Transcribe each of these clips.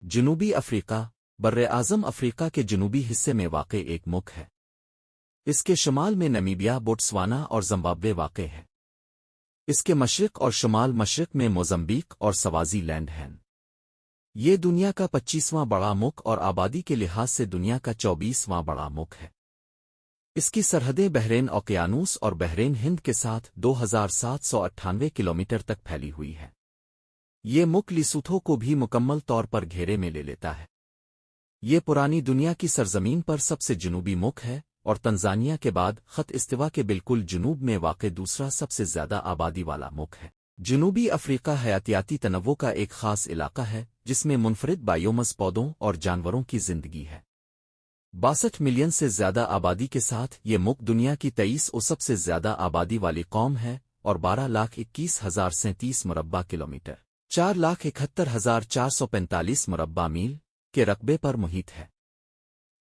جنوبی افریقہ برِّاعظم افریقہ کے جنوبی حصے میں واقع ایک ملک ہے۔ اس کے شمال میں نمیبیا، بوٹسوانا اور زمبابوے واقع ہے۔ اس کے مشرق اور شمال مشرق میں موزمبیق اور سوازی لینڈ ہیں۔ یہ دنیا کا 25واں بڑا ملک اور آبادی کے لحاظ سے دنیا کا 24واں بڑا ملک ہے۔ اس کی سرحدیں بحرین اوقیانوس اور بحرین ہند کے ساتھ 2798 کلومیٹر تک پھیلی ہوئی ہے۔ یہ ملک لیسوتھو کو بھی مکمل طور پر گھیرے میں لے لیتا ہے۔ یہ پرانی دنیا کی سرزمین پر سب سے جنوبی ملک ہے اور تنزانیہ کے بعد خط استوا کے بالکل جنوب میں واقع دوسرا سب سے زیادہ آبادی والا ملک ہے۔ جنوبی افریقہ حیاتیاتی تنوع کا ایک خاص علاقہ ہے جس میں منفرد بائیومز پودوں اور جانوروں کی زندگی ہے۔ 62 ملین سے زیادہ آبادی کے ساتھ یہ ملک دنیا کی 23 سب سے زیادہ آبادی والی قوم ہے اور 12,21,037 مربع کلومیٹر 4,71,445 مربع میل کے رقبے پر محیط ہے۔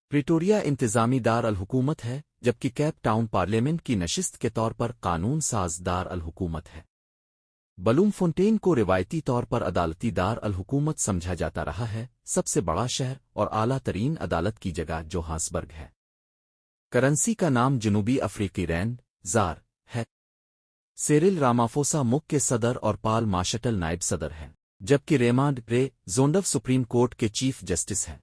پریٹوریا انتظامی دار الحکومت ہے جبکہ کیپ ٹاؤن پارلیمنٹ کی نشست کے طور پر قانون ساز دار الحکومت ہے۔ بلوم فونٹین کو روایتی طور پر عدالتی دار الحکومت سمجھا جاتا رہا ہے۔ سب سے بڑا شہر اور اعلیٰ ترین عدالت کی جگہ جوہانسبرگ ہے۔ کرنسی کا نام جنوبی افریقی رینڈ زار ہے۔ سیرل رامافوسا ملک کے صدر اور پال ماشٹل نائب صدر ہیں، جبکہ ریمانڈ رے زونڈو سپریم کورٹ کے چیف جسٹس ہیں۔